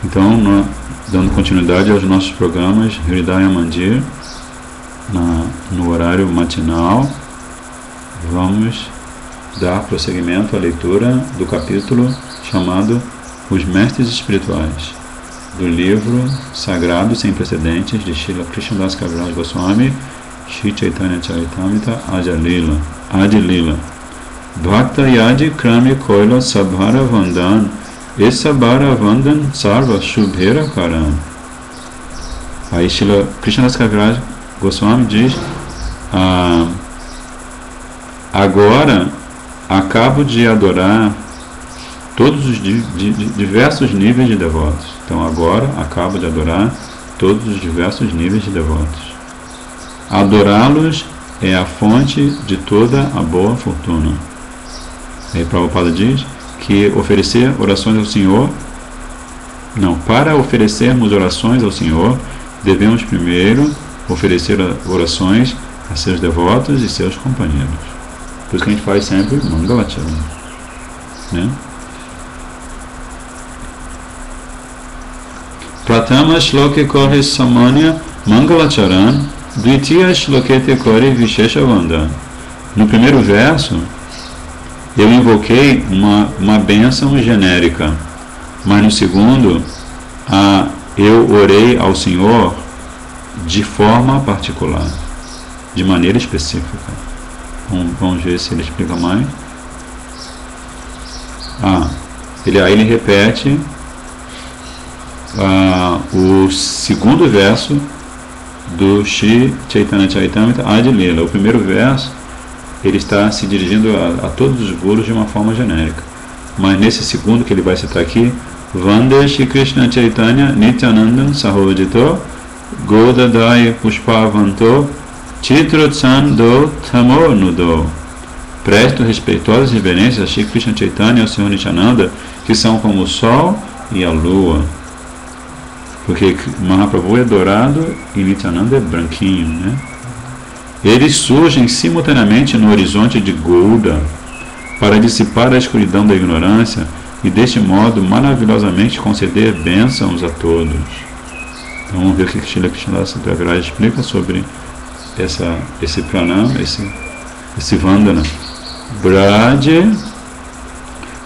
Então, dando continuidade aos nossos programas Hridaya Mandir, no horário matinal, vamos dar prosseguimento à leitura do capítulo chamado Os Mestres Espirituais, do livro Sagrado Sem Precedentes de Srila Krishnadas Kaviraj Goswami, Shri Chaitanya Charitamrita Adi Lila. Bhakta Yadi Krami Koila Sabhara Vandan Esabhara Vandan Sarva Shubhera Karam. Aí Srila Krishnadas Kaviraj Goswami diz: agora acabo de adorar todos os diversos níveis de devotos. Então agora acabo de adorar todos os diversos níveis de devotos. Adorá-los é a fonte de toda a boa fortuna. Aí Prabhupada diz que oferecer orações ao Senhor, para oferecermos orações ao Senhor, devemos primeiro oferecer orações a seus devotos e seus companheiros. Por isso que a gente faz sempre Mangalacharan, né? Pratama shloke kore samanya Mangalacharan, Dvitiya shlokete kore vishesha vandan. No primeiro verso, eu invoquei uma bênção genérica, mas no segundo, eu orei ao Senhor de forma particular, de maneira específica. Vamos ver se ele explica mais. Ele repete o segundo verso do Shri Chaitanya Charitamrita Adi Lila. O primeiro verso, ele está se dirigindo a todos os gurus de uma forma genérica. Mas nesse segundo que ele vai citar aqui, Vande Shri Krishna Chaitanya Nityanandan Sahodito Godadai Pushpavanto Chitrotsando Tamo Nudo. Presto respeitosas reverências a Shri Krishna Chaitanya e ao Senhor Nityananda, que são como o sol e a lua. Porque Mahaprabhu é dourado e Nityananda é branquinho, né? Eles surgem simultaneamente no horizonte de Gouda para dissipar a escuridão da ignorância e deste modo maravilhosamente conceder bênçãos a todos. Então vamos ver o que Srila Krishnadas Kaviraj explica sobre esse pranam, esse vandana.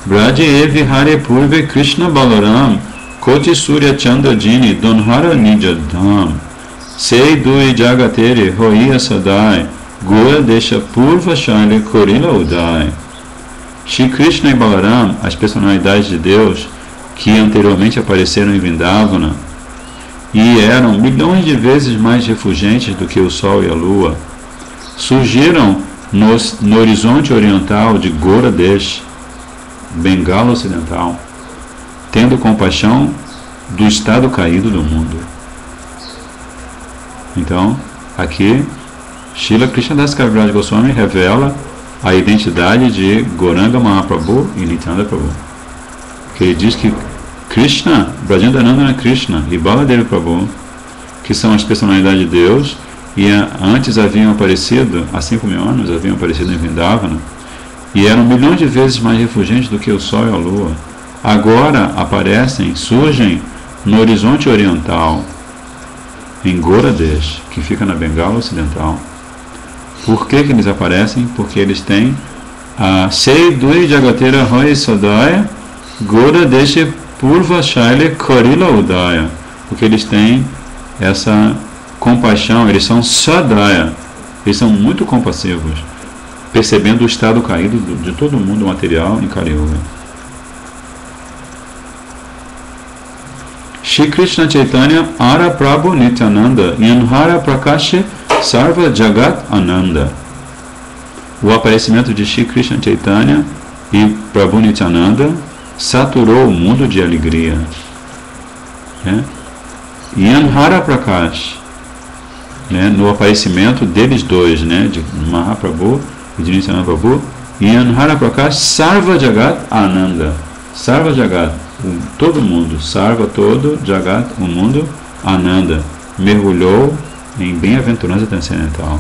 Braje evi hare purve Krishna Balaram Koti Surya Chandra Jini Donhara Nijadham Sei Dui Jagatere Hoia Sadai Goya Desha Purva Shaile Korila Udai. Shri Krishna e Balaram, as personalidades de Deus que anteriormente apareceram em Vrindavana e eram milhões de vezes mais refulgentes do que o sol e a lua, surgiram no horizonte oriental de Goradesh, Bengala Ocidental, tendo compaixão do estado caído do mundo. Então, aqui, Srila Krishnadas Kaviraj Goswami revela a identidade de Gauranga Mahaprabhu e Nityananda Prabhu. Que ele diz que Krishna, Brajendanandana Krishna e Baladevi Prabhu, que são as personalidades de Deus, e antes haviam aparecido, há 5.000 anos, haviam aparecido em Vrindavana, e eram milhões de vezes mais refulgentes do que o sol e a lua. Agora surgem no horizonte oriental, em Goradesh, que fica na Bengala Ocidental. Por que eles aparecem? Porque eles têm a Sei Dui Jagatera Hoi Sadaya Goradesh Purva Shaile Korila Udaya. Porque eles têm essa compaixão, eles são Sadaya, eles são muito compassivos, percebendo o estado caído de todo o mundo material em Kali Yuga. Shri Krishna Chaitanya Ara Prabhu Nityananda Yanhara Prakash Sarva Jagat Ananda. O aparecimento de Shri Krishna Chaitanya e Prabhu Nityananda saturou o mundo de alegria. Yanhara Prakash, no aparecimento deles dois, de Mahaprabhu e de Nityananda Prabhu, Yanhara Prakash Sarva Jagat Ananda. Sarva Jagat, todo mundo, Sarva todo, Jagat, o mundo, Ananda, mergulhou em bem-aventurança transcendental.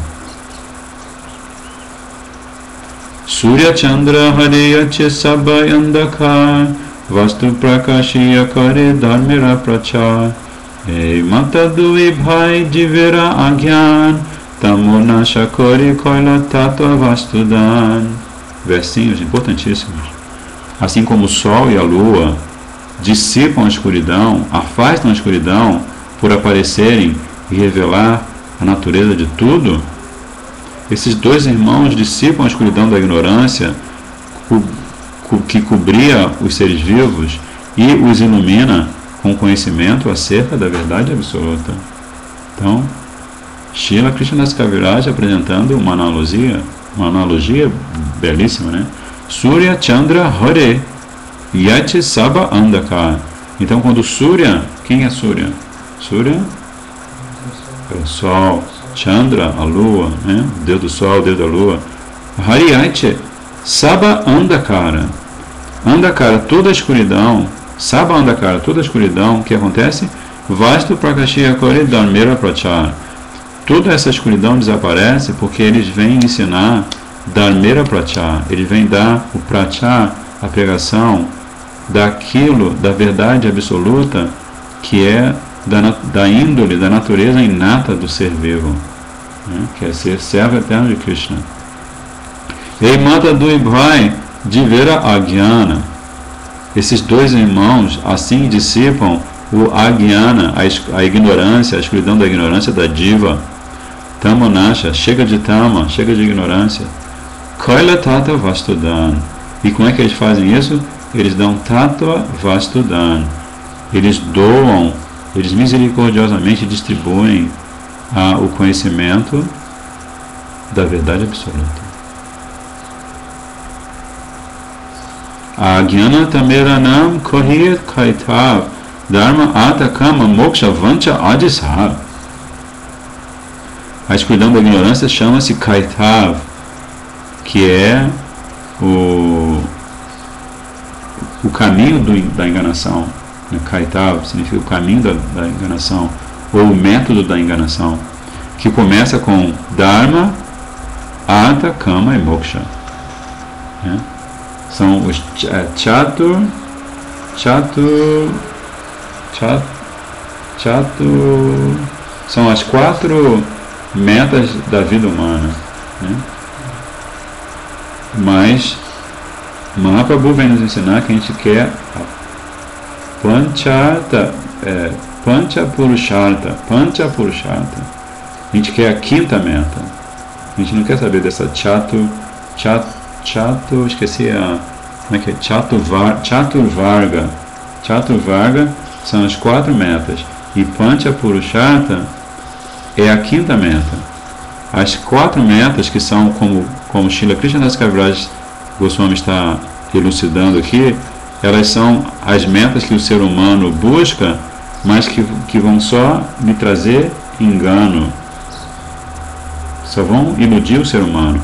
Surya Chandra Hariyache Sabayandakar vastu prakashiya kare dharmera prachar. Ei mata dui bhai divera agyan, tamona shakori koila tatua vastudan. Versinhos importantíssimos. Assim como o sol e a lua dissipam a escuridão, afastam a escuridão por aparecerem e revelar a natureza de tudo, esses dois irmãos dissipam a escuridão da ignorância que cobria os seres vivos e os ilumina com conhecimento acerca da verdade absoluta. Então, Srila Krishnadas Kaviraj apresentando uma analogia belíssima, né? Surya Chandra Hare Yati Saba Andakar. Então, quando Surya, quem é Surya? Surya é o Sol, Chandra, a Lua, né? O Deus do Sol, o Deus da Lua. Hari Yati Saba Andakara. Andakara, toda a escuridão. Saba Andakara, toda a escuridão. O que acontece? Vastu Prakashiya Kore Dharmera Prachar. Toda essa escuridão desaparece porque eles vêm ensinar Dharmera Prachar. Eles vêm dar o Prachar, a pregação daquilo, da verdade absoluta, que é da índole, da natureza inata do ser vivo, né? Que é ser servo eterno de Krishna. Ei mata do Ibhai Divera Agyana. Esses dois irmãos assim dissipam o Agyana, a ignorância, a escuridão da ignorância da diva. Tamanasha, chega de tama, chega de ignorância. Kaila Tata Vastudan. E como é que eles fazem isso? Eles dão Tattva Vastudan. Eles doam, eles misericordiosamente distribuem o conhecimento da verdade absoluta. Agyana Tameranam Kohiyat Kaitav Dharma Atakama Moksha Vancha Adishar. A escuridão da ignorância chama-se Kaitav, que é o caminho da enganação. Kaitav significa o caminho da enganação, ou o método da enganação, que começa com Dharma, Artha, Kama e Moksha. São os Chatur, são as 4 metas da vida humana, né? Mas Mahaprabhu vem nos ensinar que a gente quer Pancha Purushartha. A gente quer a 5ª meta. A gente não quer saber dessa Chatur, esqueci como é que é? Chaturvarga. Chaturvarga são as 4 metas. E Pancha Purushartha é a 5ª meta. As 4 metas, que são como Srila Krishnadas Kaviraj Goswami está elucidando aqui, elas são as metas que o ser humano busca, mas que vão só lhe trazer engano, só vão iludir o ser humano.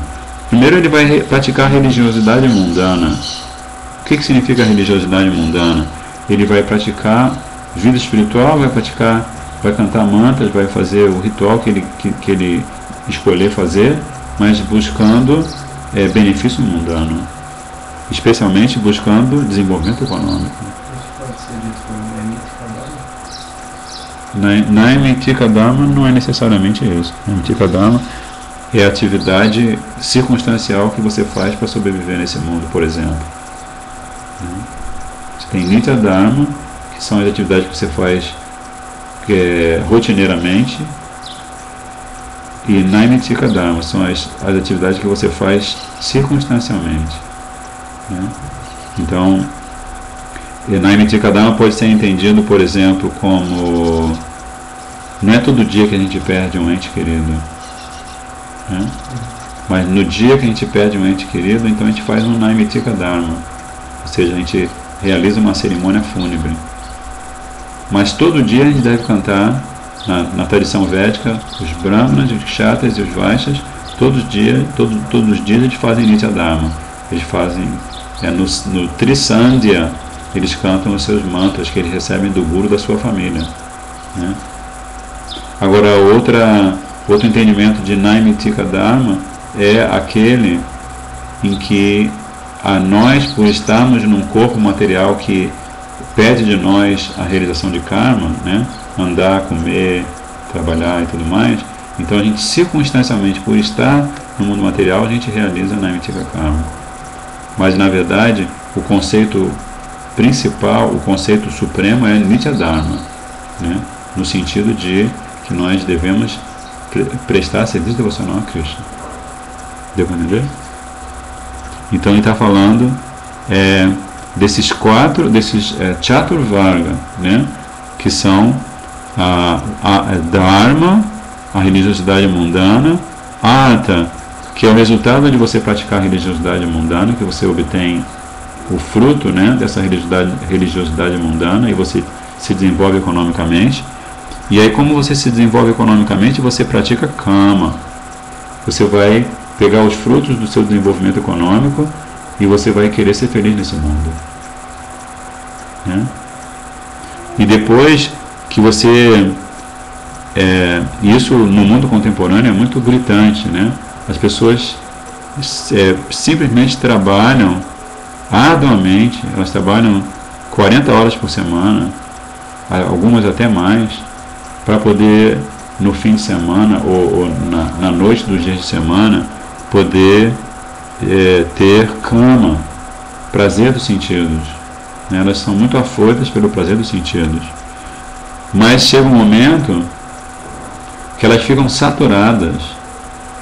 Primeiro ele vai praticar religiosidade mundana. O que significa religiosidade mundana? Ele vai praticar vida espiritual, vai cantar mantras, vai fazer o ritual que ele escolher fazer, mas buscando benefício mundano, especialmente buscando desenvolvimento econômico. Naimittika Dharma não é necessariamente isso. Naimittika Dharma é a atividade circunstancial que você faz para sobreviver nesse mundo, por exemplo. Você tem Nitya Dharma, que são as atividades que você faz rotineiramente, e Naimittika Dharma são as atividades que você faz circunstancialmente, né? Então, Naimittika Dharma pode ser entendido, por exemplo, como não é todo dia que a gente perde um ente querido, né? Mas no dia que a gente perde um ente querido, então a gente faz um Naimittika Dharma, ou seja, a gente realiza uma cerimônia fúnebre. Mas todo dia a gente deve cantar, na tradição védica, os Brahmanas, os Kshatras e os Vaishyas, todos os dias eles fazem Nitya Dharma. Eles fazem, no Trisandhya, eles cantam os seus mantras que eles recebem do guru da sua família, né? Agora, outro entendimento de Naimittika Dharma é aquele em que a nós, por estarmos num corpo material que pede de nós a realização de karma, né? Andar, comer, trabalhar e tudo mais, então a gente circunstancialmente, por estar no mundo material, a gente realiza Naimittika Karma. Mas na verdade, o conceito principal, o conceito supremo é Nitya Dharma, né? No sentido de que nós devemos prestar serviço devocional a Krishna. Deu para entender? Então ele está falando desses Chaturvarga, né? Que são a Dharma, a religiosidade mundana, Artha, que é o resultado de você praticar a religiosidade mundana, que você obtém o fruto, né, dessa religiosidade mundana, e você se desenvolve economicamente. E aí, como você se desenvolve economicamente, você pratica Kama. Você vai pegar os frutos do seu desenvolvimento econômico e você vai querer ser feliz nesse mundo, né? E depois que você... isso no mundo contemporâneo é muito gritante, né? As pessoas simplesmente trabalham arduamente, elas trabalham 40 horas por semana, algumas até mais, para poder no fim de semana ou na noite dos dias de semana poder ter Kama, prazer dos sentidos, né? Elas são muito afoitas pelo prazer dos sentidos, mas chega um momento que elas ficam saturadas.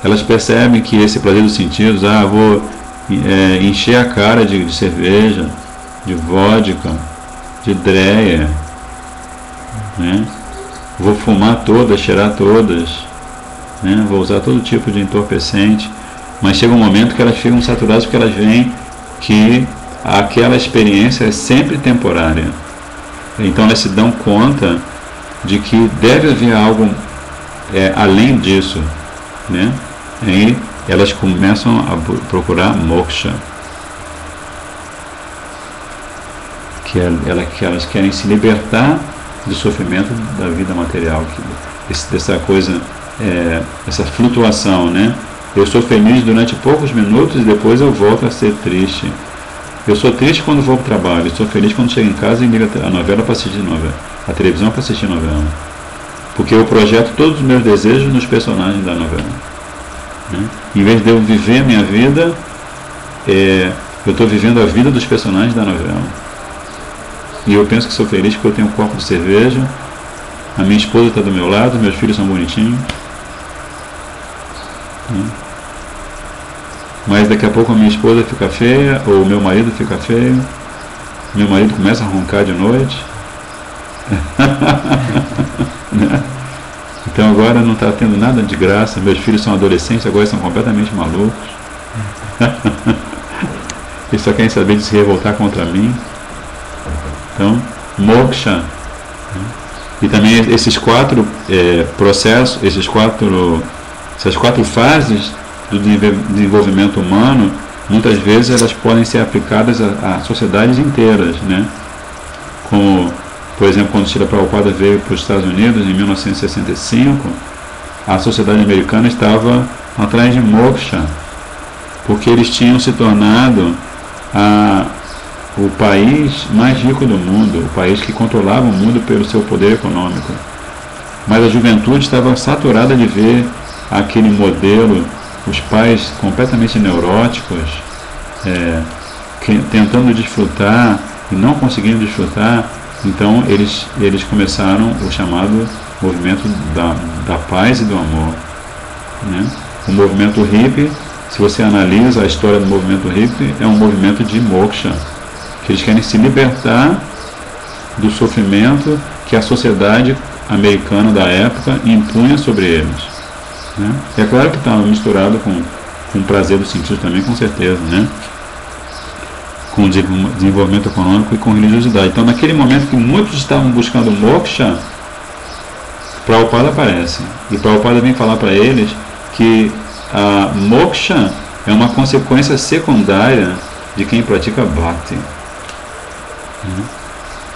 Elas percebem que esse prazer dos sentidos, vou encher a cara de cerveja, de vodka, de dreia, né? Vou fumar todas, cheirar todas, né? Vou usar todo tipo de entorpecente, mas chega um momento que elas ficam saturadas porque elas veem que aquela experiência é sempre temporária. Então elas se dão conta de que deve haver algo além disso, né? Aí elas começam a procurar moksha, que elas querem se libertar do sofrimento da vida material, dessa coisa, essa flutuação, né? Eu sou feliz durante poucos minutos e depois eu volto a ser triste. Eu sou triste quando vou para o trabalho, eu sou feliz quando chego em casa e ligo a novela para assistir novela, a televisão para assistir novela. Porque eu projeto todos os meus desejos nos personagens da novela, né? Em vez de eu viver a minha vida, eu estou vivendo a vida dos personagens da novela. E eu penso que sou feliz porque eu tenho um copo de cerveja, a minha esposa está do meu lado, meus filhos são bonitinhos, né? Mas daqui a pouco a minha esposa fica feia, ou o meu marido fica feio, meu marido começa a roncar de noite. Então agora não está tendo nada de graça, meus filhos são adolescentes, agora são completamente malucos. Eles só querem saber de se revoltar contra mim. Então, moksha. E também esses 4 processos, essas quatro fases do desenvolvimento humano, muitas vezes elas podem ser aplicadas a sociedades inteiras, né? Como, por exemplo, quando Srila Prabhupada veio para os Estados Unidos em 1965, a sociedade americana estava atrás de moksha, porque eles tinham se tornado o país mais rico do mundo, o país que controlava o mundo pelo seu poder econômico. Mas a juventude estava saturada de ver aquele modelo, os pais completamente neuróticos, tentando desfrutar e não conseguindo desfrutar. Então eles começaram o chamado movimento da paz e do amor, né? O movimento hippie, se você analisa a história do movimento hippie, é um movimento de moksha, que eles querem se libertar do sofrimento que a sociedade americana da época impunha sobre eles, né? É claro que está misturado com o prazer do sentido também, com certeza, né? Com desenvolvimento econômico e com religiosidade. Então, naquele momento que muitos estavam buscando moksha, Prabhupada aparece. E Prabhupada vem falar para eles que a moksha é uma consequência secundária de quem pratica bhakti.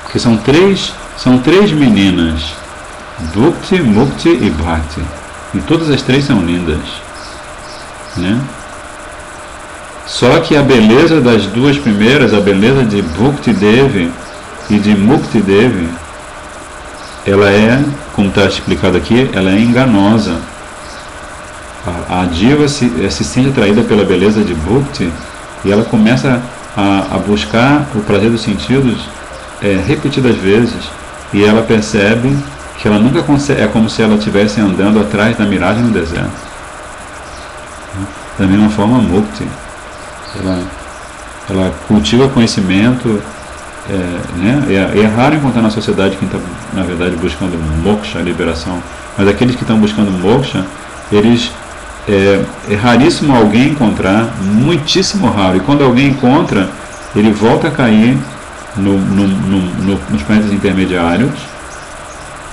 Porque são três meninas, Bhukti, Mukti e Bhakti. E todas as três são lindas, né? Só que a beleza das duas primeiras, a beleza de Bhukti Devi e de Mukti Devi, ela é, como está explicado aqui, ela é enganosa. A diva se sente atraída pela beleza de Bhukti e ela começa a buscar o prazer dos sentidos repetidas vezes, e ela percebe que ela nunca consegue, é como se ela estivesse andando atrás da miragem no deserto. Da mesma forma, Mukti, ela cultiva conhecimento, né? É raro encontrar na sociedade quem está, na verdade, buscando moksha, liberação, mas aqueles que estão buscando moksha, eles é raríssimo alguém encontrar, muitíssimo raro, e quando alguém encontra, ele volta a cair nos planetas intermediários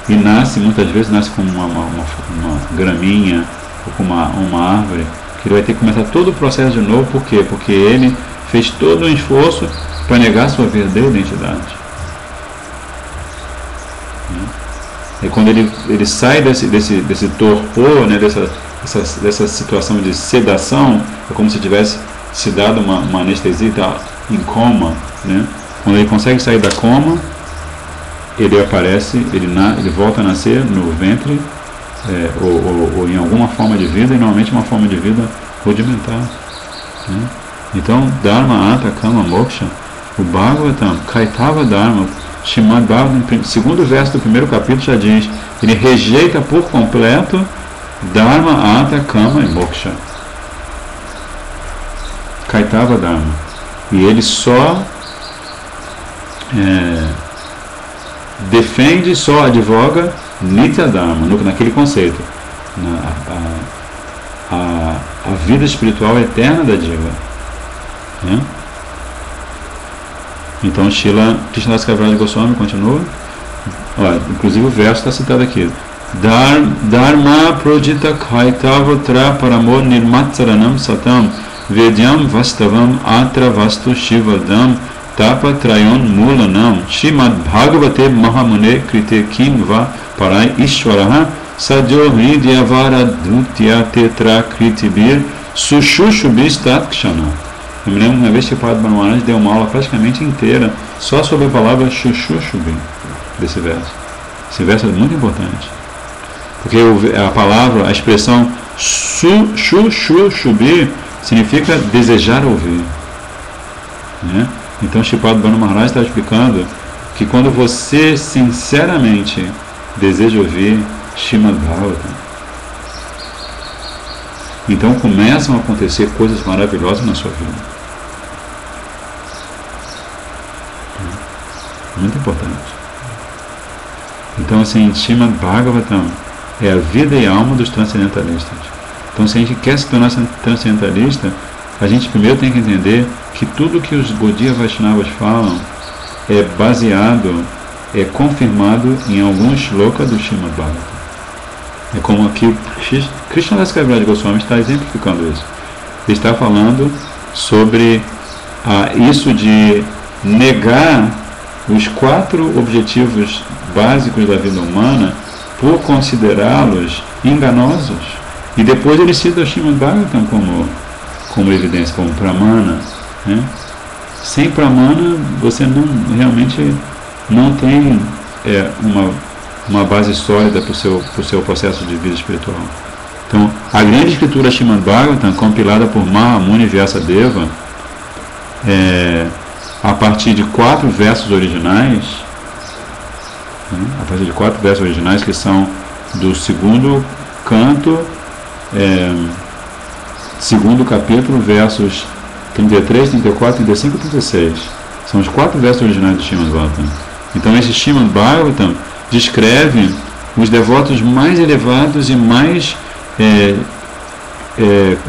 e muitas vezes nasce como uma graminha ou como uma árvore, que ele vai ter que começar todo o processo de novo. Por quê? Porque ele fez todo um esforço para negar sua verdadeira identidade. E quando ele sai desse torpor, né, dessa situação de sedação, é como se tivesse se dado uma anestesia, tá em coma, né? Quando ele consegue sair da coma, ele aparece, ele volta a nascer no ventre, ou em alguma forma de vida, e normalmente uma forma de vida rudimentar, né? Então, Dharma, Artha, Kama, Moksha, o Bhagavatam, Kaitava Dharma, Srimad Bhagavatam, segundo verso do primeiro capítulo já diz, ele rejeita por completo Dharma, Artha, Kama e Moksha. Kaitava Dharma. E ele só defende, só advoga Nitya Dharma, naquele conceito. A vida espiritual eterna da Diva. Né? Então, Srila Krishnadas Kaviraj Goswami continua. Olha, inclusive o verso está citado aqui. Dharma projita kaitavatra paramo nirmatsaranam satam vedyam vastavam atra vastu shivadam tapa trayon mulanam Srimad Bhagavate Mahamune krite kim va parai ishvaraha sadyo hridyavara dhutya tetra kritibir sushushubistat kshana. Eu me lembro uma vez que o Padre Maharaj deu uma aula praticamente inteira só sobre a palavra Shushushubi desse verso. Esse verso é muito importante, porque a palavra, a expressão Shushushubi significa desejar ouvir, né? Então, Sripad Bhanu Maharaj está explicando que quando você sinceramente deseja ouvir Srimad Bhagavatam, então começam a acontecer coisas maravilhosas na sua vida. Muito importante. Então, assim, Srimad Bhagavatam é a vida e a alma dos transcendentalistas. Então, se a gente quer se tornar transcendentalista, a gente primeiro tem que entender que tudo que os Gaudiya Vaishnavas falam é baseado, é confirmado em alguns shlokas do Srimad Bhagavatam. É como aqui Krishnadas Kaviraj Goswami está exemplificando isso. Ele está falando sobre isso de negar os 4 objetivos básicos da vida humana por considerá-los enganosos. E depois ele cita o Srimad Bhagavatam como evidência, como pramana, né? Sem pramana você realmente não tem uma base sólida para o seu processo de vida espiritual. Então, a grande escritura Srimad Bhagavatam, compilada por Mahamuni Vyasadeva, a partir de 4 versos originais, né? A partir de 4 versos originais que são do segundo canto, segundo capítulo, versos 33, 34, 35 e 36. São os 4 versos originais do Srimad Bhagavatam. Então, esse Srimad Bhagavatam descreve os devotos mais elevados e mais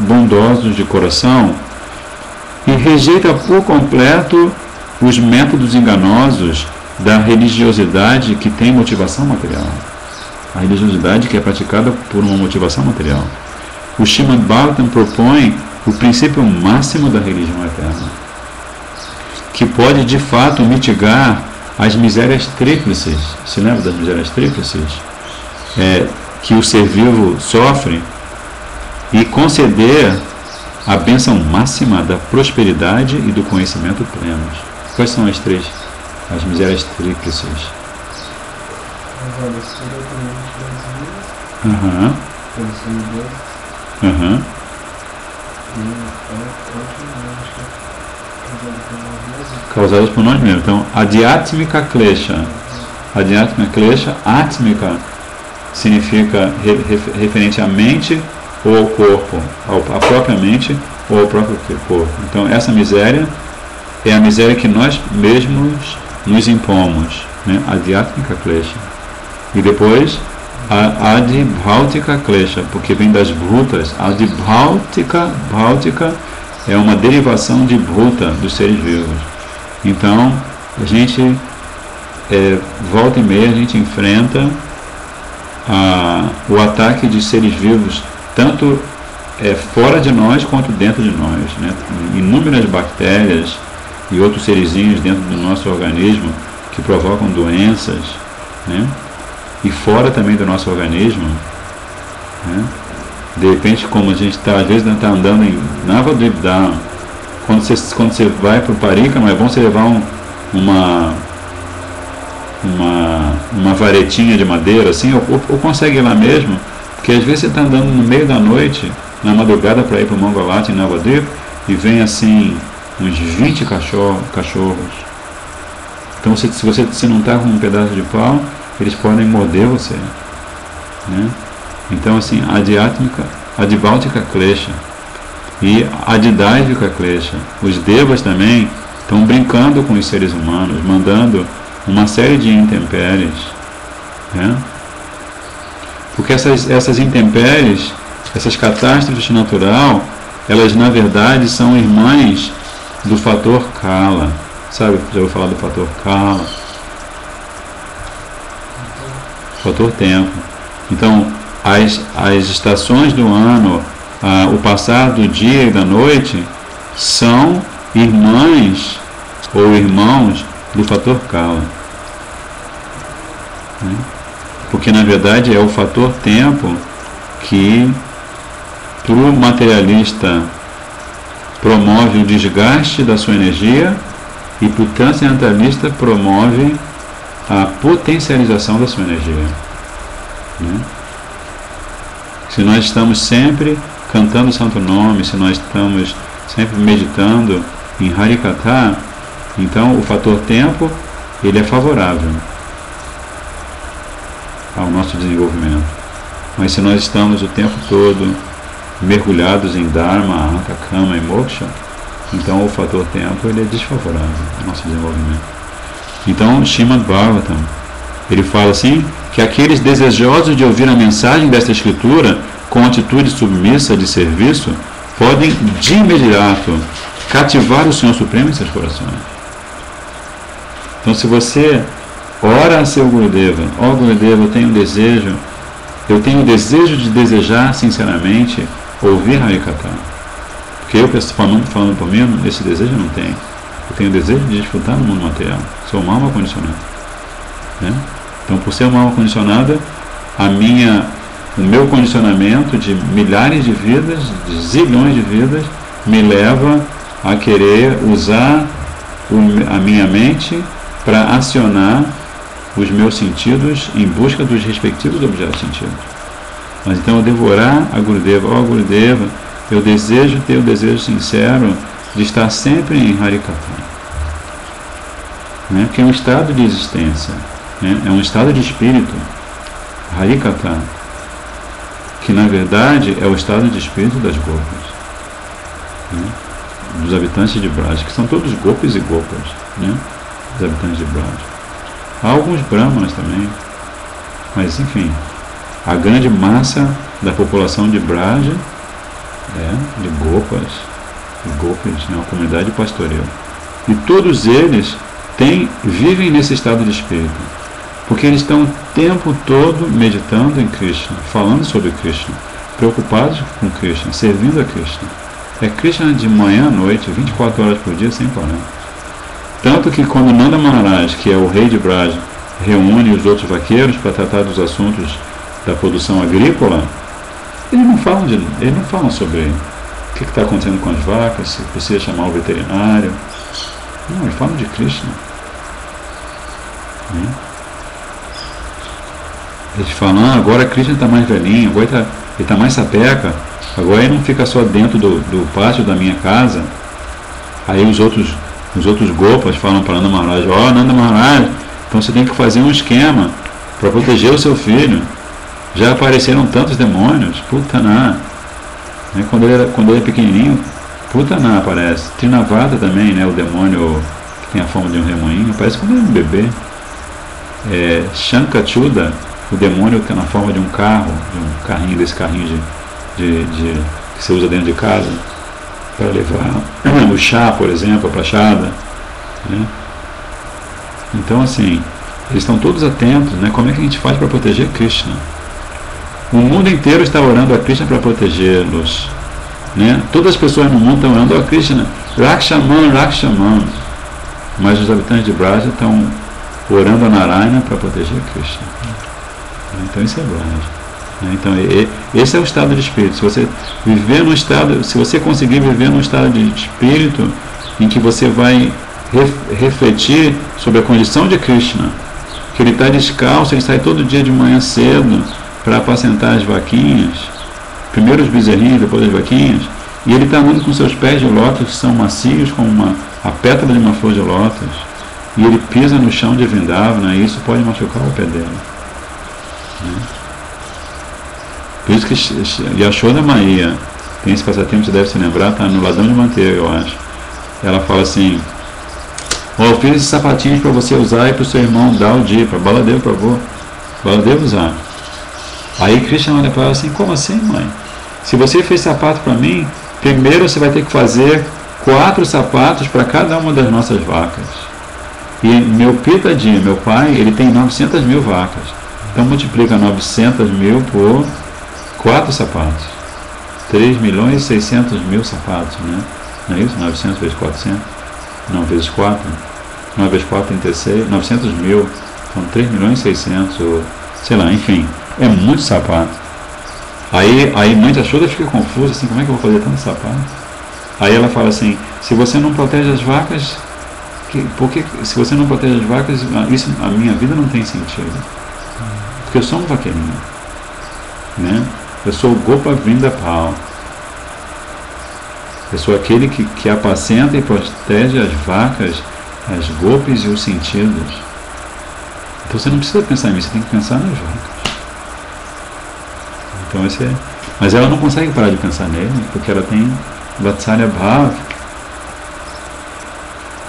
bondosos de coração e rejeita por completo os métodos enganosos da religiosidade que tem motivação material. A religiosidade que é praticada por uma motivação material. O Srimad Bhagavatam propõe o princípio máximo da religião eterna, que pode de fato mitigar as misérias tríplices. Se lembra das misérias tríplices? Que o ser vivo sofre, e conceder a bênção máxima da prosperidade e do conhecimento plenos. Quais são as misérias tríplices? Aham. Aham. Causadas por nós mesmos. Então, Adhyatmika Klesha. Adhyatmika Klesha, Atmika significa referente à mente ou ao corpo, à própria mente ou ao próprio corpo. Então, essa miséria é a miséria que nós mesmos nos impomos, né? Adhyatmika Klesha. E depois, a Adibhautika Klesha, porque vem das bhutas. Adibhautika é uma derivação de bhuta, dos seres vivos. Então, a gente, volta e meia, a gente enfrenta o ataque de seres vivos, tanto fora de nós quanto dentro de nós, né? Inúmeras bactérias e outros serizinhos dentro do nosso organismo que provocam doenças, né? E fora também do nosso organismo, né? De repente, como a gente às vezes está andando em Navadvip-dham, quando você vai para o Parikama, é bom você levar uma varetinha de madeira, assim, ou consegue ir lá mesmo, porque às vezes você está andando no meio da noite, na madrugada, para ir para o Mangalati, em Navadvip, e vem assim uns 20 cachorros. Então, se você não está com um pedaço de pau, eles podem morder você, né? Então, assim, Adibhautika Klesha e Adidaivika Klesha. Os devas também estão brincando com os seres humanos, mandando uma série de intempéries, né? Porque essas intempéries, essas catástrofes naturais, elas na verdade são irmãs do fator Kala. Sabe, já ouviu falar do fator Kala? Fator tempo. Então, as estações do ano, o passar do dia e da noite, são irmãs ou irmãos do fator Kala, né? Porque na verdade é o fator tempo que, para o materialista, promove o desgaste da sua energia, e para o transcendentalista promove a potencialização da sua energia, né? Se nós estamos sempre cantando o Santo Nome, se nós estamos sempre meditando em Harikatha, então o fator tempo, ele é favorável ao nosso desenvolvimento. Mas se nós estamos o tempo todo mergulhados em Dharma, Arhata, Kama e Moksha, então o fator tempo, ele é desfavorável ao nosso desenvolvimento. Então, Srimad Bhagavatam, ele fala assim, que aqueles desejosos de ouvir a mensagem desta escritura com atitude submissa de serviço podem de imediato cativar o Senhor Supremo em seus corações. Então, se você ora a seu Gurudeva, ó Gurudeva, eu tenho o desejo de desejar sinceramente ouvir Harikatha. Porque eu, falando por mim, esse desejo eu não tenho. Eu tenho o desejo de desfrutar no mundo material. Sou uma alma condicionada, né? Então, por ser uma alma condicionada, o meu condicionamento de milhares de vidas, de zilhões de vidas, me leva a querer usar a minha mente para acionar os meus sentidos em busca dos respectivos objetos sentidos. Mas então, eu devorar a Gurudeva, ó Gurudeva, eu desejo ter o desejo sincero de estar sempre em Harikatha, né? Porque é um estado de existência, né? É um estado de espírito, Harikatha, que na verdade é o estado de espírito das gopas, né? Dos habitantes de Braj, que são todos gopis e gopas, né? Os habitantes de Braj. Há alguns brahmanas também, mas enfim, a grande massa da população de Braj de gopas, né? Uma comunidade pastoril. E todos eles vivem nesse estado de espírito, porque eles estão o tempo todo meditando em Krishna, falando sobre Krishna, preocupados com Krishna, servindo a Krishna. É Krishna de manhã à noite, 24 horas por dia, sem parar. Tanto que quando Nanda Maharaj, que é o rei de Braj, reúne os outros vaqueiros para tratar dos assuntos da produção agrícola, eles não falam sobre que está acontecendo com as vacas, se precisa chamar o veterinário. Não, ele fala de Krishna. Eles falam, agora Krishna está mais velhinho, agora ele está mais sapeca, agora ele não fica só dentro do pátio da minha casa. Aí os outros gopas falam para Nanda Maharaj, Nanda Maharaj, então você tem que fazer um esquema para proteger o seu filho. Já apareceram tantos demônios, Putana. Quando ele é pequenininho, Putana aparece. Trinavata também, né, o demônio que tem a forma de um remoinho, aparece quando ele é um bebê. Shankachuda, o demônio que é na forma de um carro, de um carrinho, desse carrinho que você usa dentro de casa para levar o chá, por exemplo, a prachada, né? Então, assim, eles estão todos atentos, né? Como é que a gente faz para proteger Krishna? O mundo inteiro está orando a Krishna para protegê-los, né? Todas as pessoas no mundo estão orando a Krishna, Rakshaman, Rakshaman, mas os habitantes de Braja estão orando a Narayana para proteger Krishna. Então isso é Braja. Então esse é o estado de espírito. Se você conseguir viver num estado de espírito em que você vai refletir sobre a condição de Krishna, que ele está descalço, ele sai todo dia de manhã cedo para apacentar as vaquinhas, primeiro os bezerrinhos, depois as vaquinhas, e ele está andando com seus pés de lótus que são macios como a pétala de uma flor de lótus, e ele pisa no chão de Vrindavana, e isso pode machucar o pé dele. Por isso que Yashoda Maia tem esse passatempo, você deve se lembrar, está no Ladrão de Manteiga, eu acho. Ela fala assim, eu fiz esses sapatinhos para você usar e para o seu irmão dar o dia, para Baladev, por favor. Baladev usar. Aí Krishna olha para ela assim, como assim, mãe? Se você fez sapato para mim, primeiro você vai ter que fazer 4 sapatos para cada uma das nossas vacas. E meu Pitaji, meu pai, ele tem 900 mil vacas. Então multiplica 900 mil por 4 sapatos. 3.600.000 sapatos, né? Não é isso? 900 vezes 400? Não, vezes 4. 9 vezes 4, 36. 900 mil. São 3.600.000, ou sei lá, enfim. É muito sapato. Aí mãe de Yashoda fica confusa, assim, como é que eu vou fazer tanto sapato? Aí ela fala assim, se você não protege as vacas, se você não protege as vacas, a minha vida não tem sentido. Porque eu sou um vaqueirinho, né? Eu sou o Gopa Vrindapal. Eu sou aquele que apacenta e protege as vacas, as gopis e os sentidos. Então você não precisa pensar em mim, você tem que pensar nas vacas. Então mas ela não consegue parar de pensar nele, porque ela tem Vatsalya Bhav.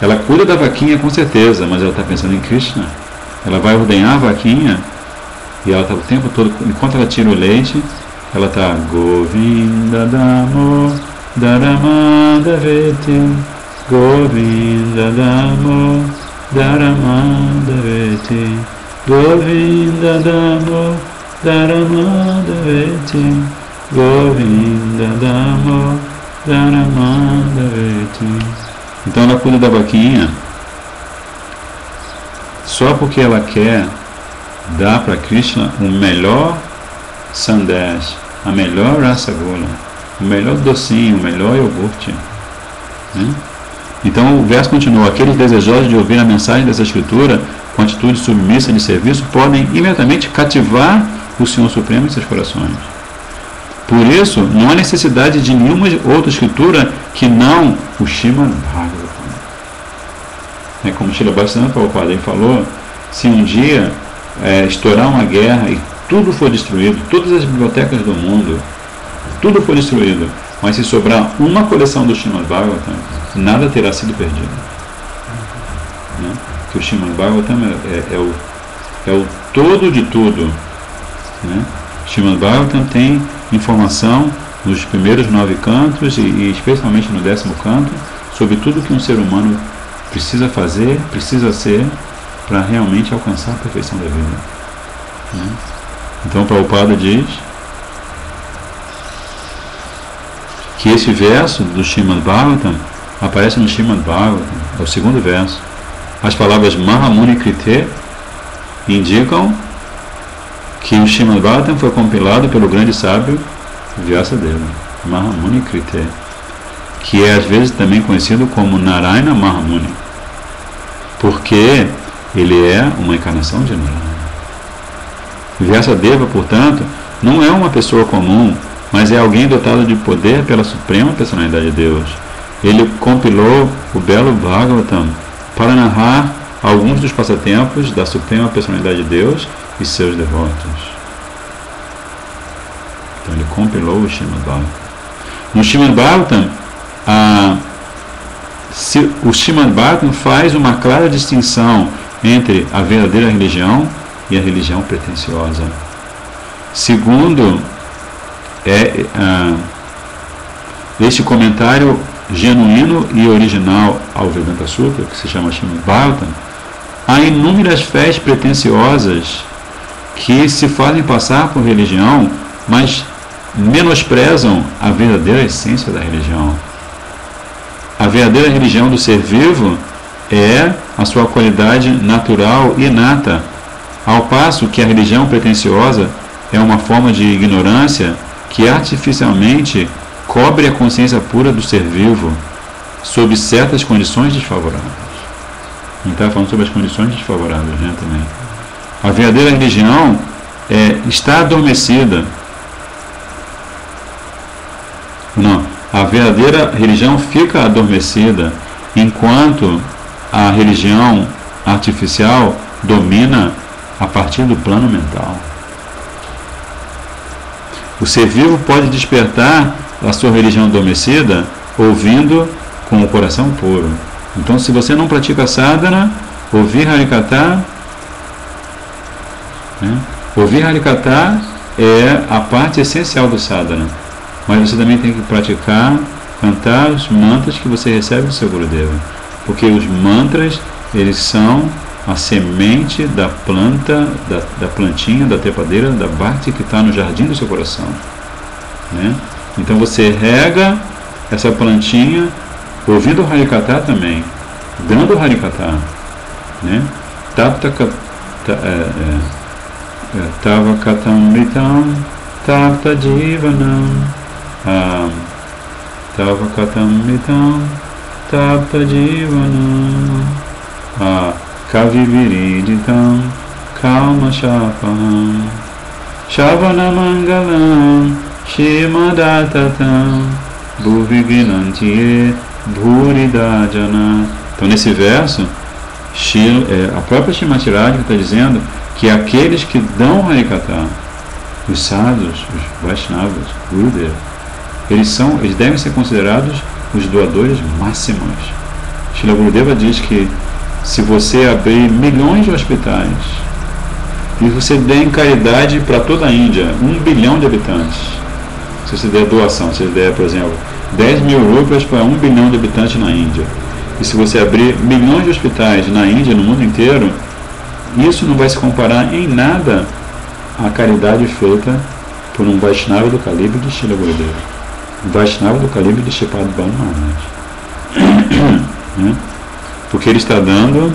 Ela cuida da vaquinha com certeza, mas ela está pensando em Krishna. Ela vai ordenhar a vaquinha e ela está o tempo todo, enquanto ela tira o leite, ela está Govinda Damo Dharamandaveti, Govinda Damo Dharamandaveti, Govinda Damo Dharamandaveti, Govinda Damo Dharamandaveti. Então ela cuida da vaquinha só porque ela quer dar para Krishna o melhor sandesh, a melhor rasagula, o melhor docinho, o melhor iogurte, né? Então o verso continua, aqueles desejosos de ouvir a mensagem dessa escritura com atitude submissa de serviço podem imediatamente cativar o Senhor Supremo em seus corações. Por isso, não há necessidade de nenhuma outra escritura que não o Srimad Bhagavatam. É como Srila Bhaktivinoda Prabhupada falou, se um dia estourar uma guerra e tudo for destruído, todas as bibliotecas do mundo, tudo for destruído, mas se sobrar uma coleção do Srimad Bhagavatam, nada terá sido perdido. Né? Que o Srimad Bhagavatam é o todo de tudo. Né? O Srimad Bhagavatam tem informação nos primeiros 9 cantos e especialmente no 10º canto sobre tudo que um ser humano precisa fazer, precisa ser para realmente alcançar a perfeição da vida. Né? Então Prabhupada diz que esse verso do Srimad Bhagavatam aparece no Srimad Bhagavatam, é o 2º verso. As palavras Mahamuni Krite indicam que o Srimad Bhagavatam foi compilado pelo grande sábio Vyasadeva. Mahamuni Krite. que é às vezes também conhecido como Narayana Mahamuni, porque ele é uma encarnação de Narayana. Vyasadeva, portanto, não é uma pessoa comum, mas é alguém dotado de poder pela Suprema Personalidade de Deus. Ele compilou o belo Bhagavatam para narrar alguns dos passatempos da Suprema Personalidade de Deus e seus devotos. Então ele compilou o Srimad Bhagavatam. No Srimad Bhagavatam, o Srimad Bhagavatam faz uma clara distinção entre a verdadeira religião e a religião pretensiosa. Segundo este comentário genuíno e original ao Vedanta Sutra, que se chama Srimad Bhagavatam, há inúmeras fés pretensiosas que se fazem passar por religião, mas menosprezam a verdadeira essência da religião. A verdadeira religião do ser vivo é a sua qualidade natural e inata, ao passo que a religião pretensiosa é uma forma de ignorância que artificialmente cobre a consciência pura do ser vivo sob certas condições desfavoráveis. A gente está falando sobre as condições desfavoráveis, né, também. A verdadeira religião está adormecida. Não, a verdadeira religião fica adormecida enquanto a religião artificial domina a partir do plano mental. O ser vivo pode despertar a sua religião adormecida ouvindo com o coração puro. Então, se você não pratica sadhana, ouvir Harikatha, ouvir Harikatha é a parte essencial do sadhana. Mas você também tem que praticar, cantar os mantras que você recebe do seu Gurudeva. Porque os mantras, eles são a semente da planta, da plantinha, da trepadeira, da bhakti que está no jardim do seu coração. Né? Então você rega essa plantinha, ouvindo o Harikatha também, dando o Harikatha. Né? Tava katamritam, tapta jivanam, tava katamritam, tapta jivanam, Kaviviriditam Kalma Shapam Shavana Mangalam Shimadatam Bhuviginantiye Bhuridajana. Então nesse verso a própria Srimati Radhika está dizendo que aqueles que dão Harikatha, os sadhus, os Vaishnavas, Gurudeva, eles devem ser considerados os doadores máximos. Srila Gurudeva diz que se você abrir milhões de hospitais e você der em caridade para toda a Índia, 1 bilhão de habitantes, se você der doação, se você der, por exemplo, 10 mil rupias para 1 bilhão de habitantes na Índia, e se você abrir milhões de hospitais na Índia, no mundo inteiro, isso não vai se comparar em nada à caridade feita por um Vaishnava do calibre de Srila Gurudeva, um Vaishnava do calibre de Shripad Bhanu Maharaj. Porque ele está dando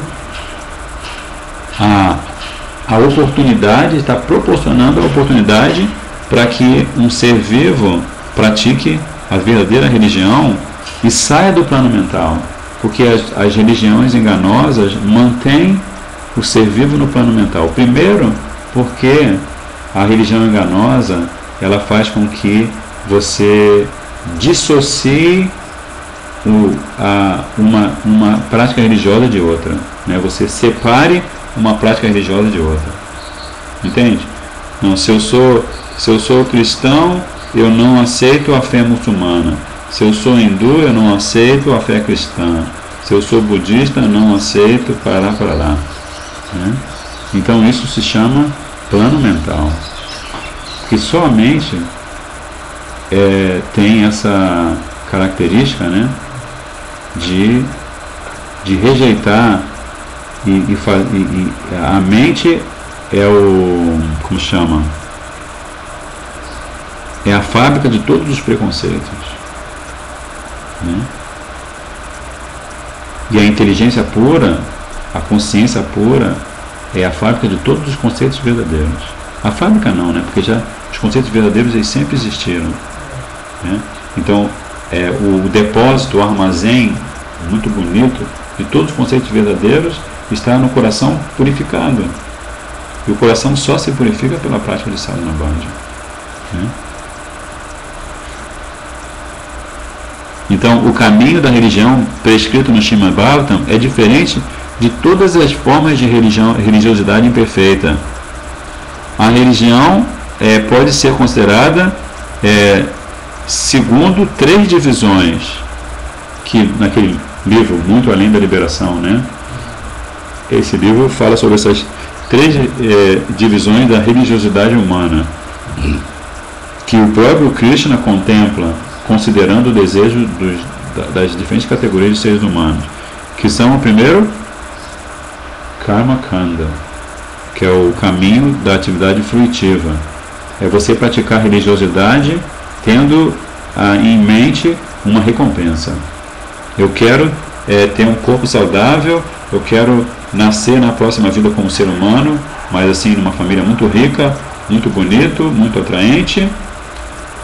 a oportunidade, está proporcionando a oportunidade para que um ser vivo pratique a verdadeira religião e saia do plano mental. Porque as religiões enganosas mantêm o ser vivo no plano mental. Primeiro, porque a religião enganosa ela faz com que você dissocie uma prática religiosa de outra, né? Você separe uma prática religiosa de outra, entende? Não, se eu sou cristão, eu não aceito a fé muçulmana. Se eu sou hindu, eu não aceito a fé cristã. Se eu sou budista, eu não aceito para lá. Né? Então isso se chama plano mental, que somente tem essa característica, né? De rejeitar e a mente como chama? É a fábrica de todos os preconceitos, né? E a inteligência pura, a consciência pura é a fábrica de todos os conceitos verdadeiros. A fábrica não, né? Porque já os conceitos verdadeiros eles sempre existiram, né? Então o depósito, o armazém muito bonito de todos os conceitos verdadeiros está no coração purificado. E o coração só se purifica pela prática de sadhana bhajan, né? Então, o caminho da religião prescrito no Srimad Bhagavatam é diferente de todas as formas de religiosidade imperfeita. A religião pode ser considerada segundo 3 divisões, que naquele livro Muito Além da Liberação, né? Esse livro fala sobre essas 3 divisões da religiosidade humana, que o próprio Krishna contempla, considerando o desejo das diferentes categorias de seres humanos, que são, o primeiro, Karma Kanda, que é o caminho da atividade fruitiva. É você praticar religiosidade tendo em mente uma recompensa. Eu quero ter um corpo saudável, eu quero nascer na próxima vida como ser humano, mas assim, numa família muito rica, muito bonito, muito atraente.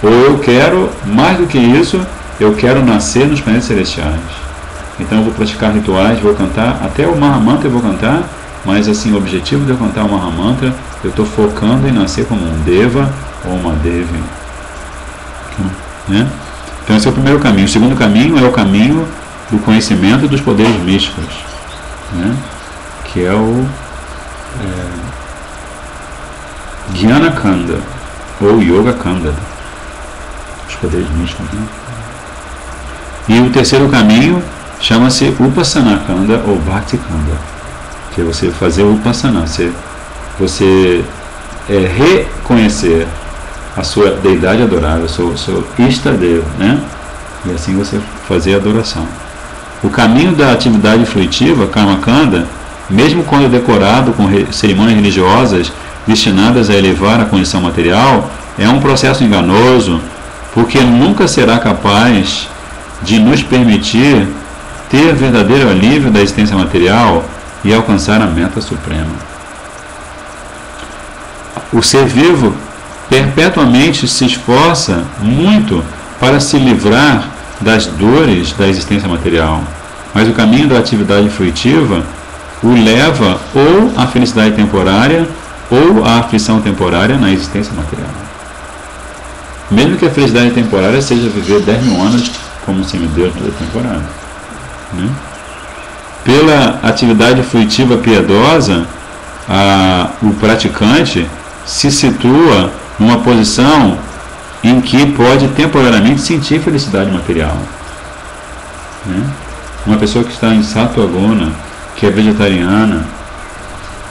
Ou eu quero, mais do que isso, eu quero nascer nos planetas celestiais. Então eu vou praticar rituais, vou cantar, até o Mahamantra eu vou cantar, mas assim, o objetivo de eu cantar o Mahamantra, eu estou focando em nascer como um Deva ou uma Devi, né? Então esse é o primeiro caminho. O segundo caminho é o caminho do conhecimento dos poderes místicos, né? Que é o Jnana Kanda ou Yoga Kanda, os poderes místicos, né? E o terceiro caminho chama-se Upasana Kanda ou Bhakti Kanda, que é você fazer o Upasana, você reconhecer a sua deidade adorável, o seu Istadeva, né? E assim você fazer a adoração. O caminho da atividade fruitiva, Karma Kanda, mesmo quando decorado com cerimônias religiosas destinadas a elevar a condição material, é um processo enganoso, porque nunca será capaz de nos permitir ter verdadeiro alívio da existência material e alcançar a meta suprema. O ser vivo perpetuamente se esforça muito para se livrar das dores da existência material, mas o caminho da atividade fruitiva o leva ou à felicidade temporária ou à aflição temporária na existência material. Mesmo que a felicidade temporária seja viver 10.000 anos como um semideus temporário, né? Pela atividade fruitiva piedosa, o praticante se situa numa posição em que pode temporariamente sentir felicidade material, né? Uma pessoa que está em Sattva-guna, que é vegetariana,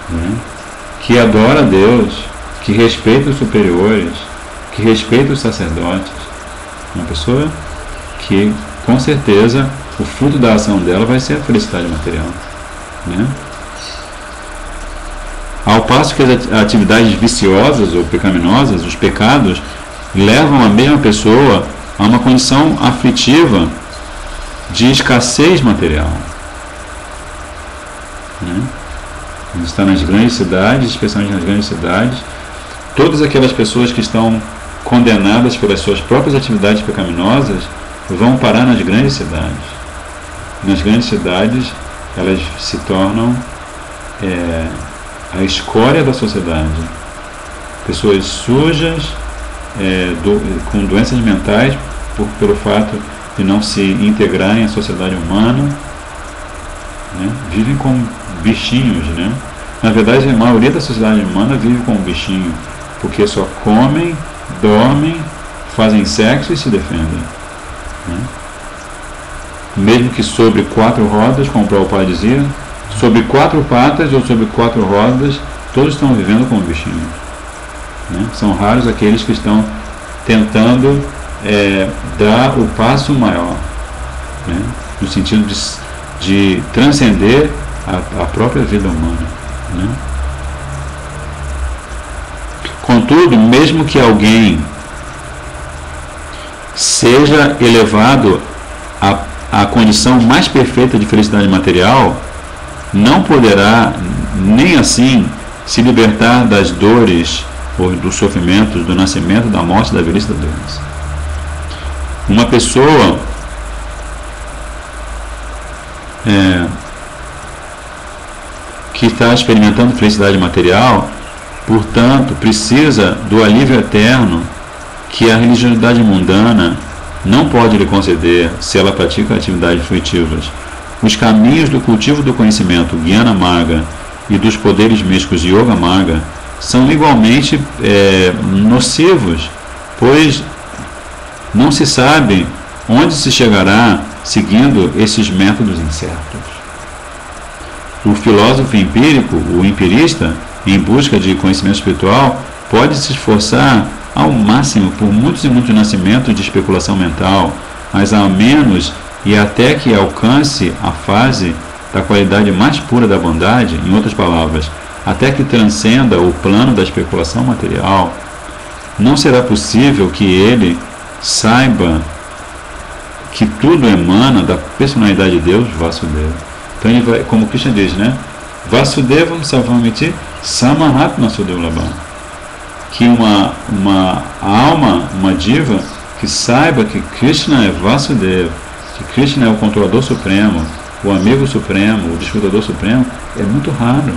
né? Que adora a Deus, que respeita os superiores, que respeita os sacerdotes, uma pessoa que com certeza o fruto da ação dela vai ser a felicidade material, né? Ao passo que as atividades viciosas ou pecaminosas, os pecados, levam a mesma pessoa a uma condição aflitiva de escassez material, né? A gente está nas grandes cidades, especialmente nas grandes cidades, todas aquelas pessoas que estão condenadas pelas suas próprias atividades pecaminosas vão parar nas grandes cidades. Nas grandes cidades, elas se tornam a escória da sociedade. Pessoas sujas, com doenças mentais, pelo fato de não se integrarem à sociedade humana, né? Vivem como bichinhos, né? Na verdade, a maioria da sociedade humana vive como bichinho, porque só comem, dormem, fazem sexo e se defendem, né? Mesmo que sobre 4 rodas, como o Prabhupada dizia, sobre 4 patas ou sobre 4 rodas, todos estão vivendo como bichinhos, né? São raros aqueles que estão tentando dar o passo maior, né? No sentido de transcender a própria vida humana, né? Contudo, mesmo que alguém seja elevado à condição mais perfeita de felicidade material, não poderá nem assim se libertar das dores ou dos sofrimentos do nascimento, da morte, da velhice e da doença. Uma pessoa que está experimentando felicidade material, portanto, precisa do alívio eterno que a religiosidade mundana não pode lhe conceder se ela pratica atividades fruitivas. Os caminhos do cultivo do conhecimento, Jnana Marga, e dos poderes místicos, Yoga Marga, são igualmente nocivos, pois não se sabe onde se chegará seguindo esses métodos incertos. O filósofo empírico, o empirista, em busca de conhecimento espiritual, pode se esforçar ao máximo por muitos e muitos nascimentos de especulação mental, mas ao menos e até que alcance a fase da qualidade mais pura da bondade, em outras palavras, até que transcenda o plano da especulação material, não será possível que ele saiba que tudo emana da personalidade de Deus, Vasudeva. Então ele vai, como Krishna diz, né? Vasudevam Savamiti Samahatma Sudevlabham. Que uma alma, uma diva, que saiba que Krishna é Vasudeva, que Krishna é o controlador supremo, o amigo supremo, o desfrutador supremo, é muito raro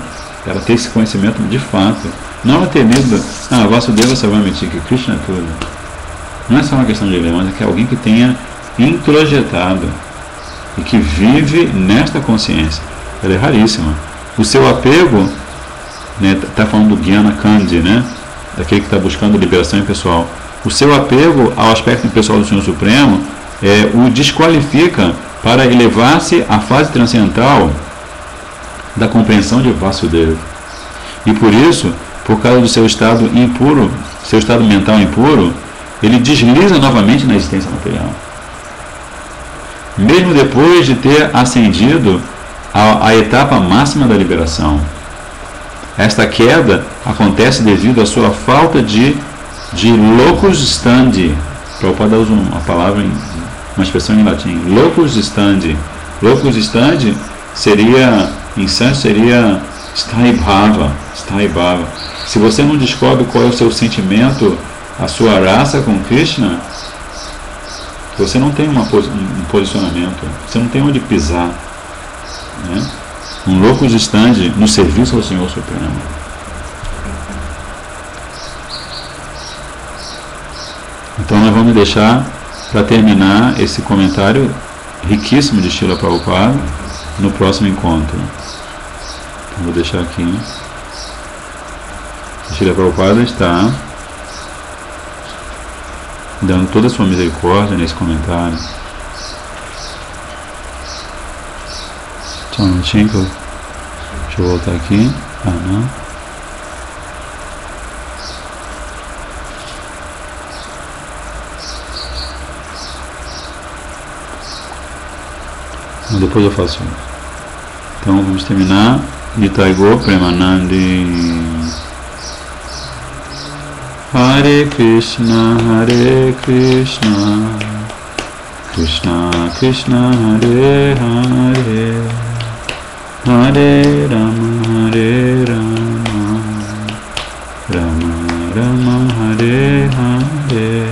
ela ter esse conhecimento de fato. Não ela ter medo, Vasudeva Savamiti, que Krishna é tudo. Não é só uma questão de ler, mas é que é alguém que tenha introjetado e que vive nesta consciência. Ela é raríssima. O seu apego, né, tá falando do Jnana Kandi, né, daquele que está buscando liberação impessoal. O seu apego ao aspecto impessoal do Senhor Supremo o desqualifica para elevar-se à fase transcendental da compreensão de Vasudeva. E por isso, por causa do seu estado impuro, seu estado mental impuro, ele desliza novamente na existência material. Mesmo depois de ter ascendido à etapa máxima da liberação. Esta queda acontece devido à sua falta de locus standi. Prabhupada usa uma palavra, uma expressão em latim, locus standi. Locus standi seria, em sânscrito seria sthaibhava. Se você não descobre qual é o seu sentimento, a sua raça com Krishna, você não tem um posicionamento, você não tem onde pisar, né? Um locus standi no serviço ao Senhor Supremo. Então nós vamos deixar para terminar esse comentário riquíssimo de Srila Prabhupada no próximo encontro. Então, vou deixar aqui. Srila Prabhupada está dando toda a sua misericórdia nesse comentário. Só um minutinho, deixa eu voltar aqui. Não. Depois eu faço. Então vamos terminar. Nitai Gaur Premanandi. Hare Krishna, Krishna Krishna, Hare Hare, Hare Rama, Rama Rama, Hare Hare,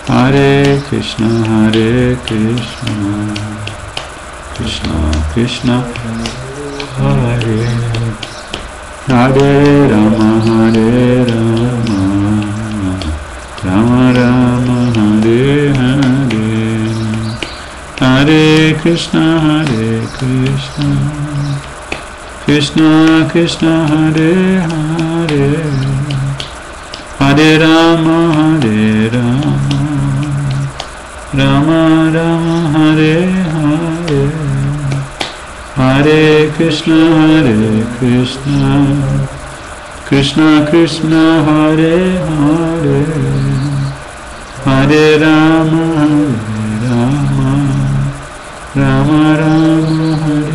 Hare Krishna, Krishna Krishna, Hare Hare Rama, Rama Rama, Hare Hare, Hare Krishna, Krishna Krishna, Hare Hare, Hare Rama, Rama Rama, Hare Hare, Hare Krishna, Krishna Krishna, Hare Hare, Hare Rama, Rama Rama, Hare Hare.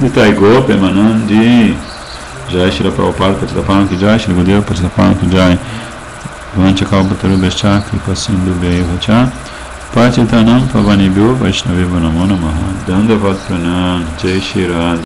Nitai Gaur Premanandi. Jai Shri Prabhupada Patitapana Ki Jai, Shri Gurudeva Patitapana Ki Jai. Vancha Kalpatarubyascha Kripa Sindhubhaivacha Patitanam Pavanebhyo Vaishnavebhyo Namo Namaha. Dandavat Pranam. Jai Shri Radha.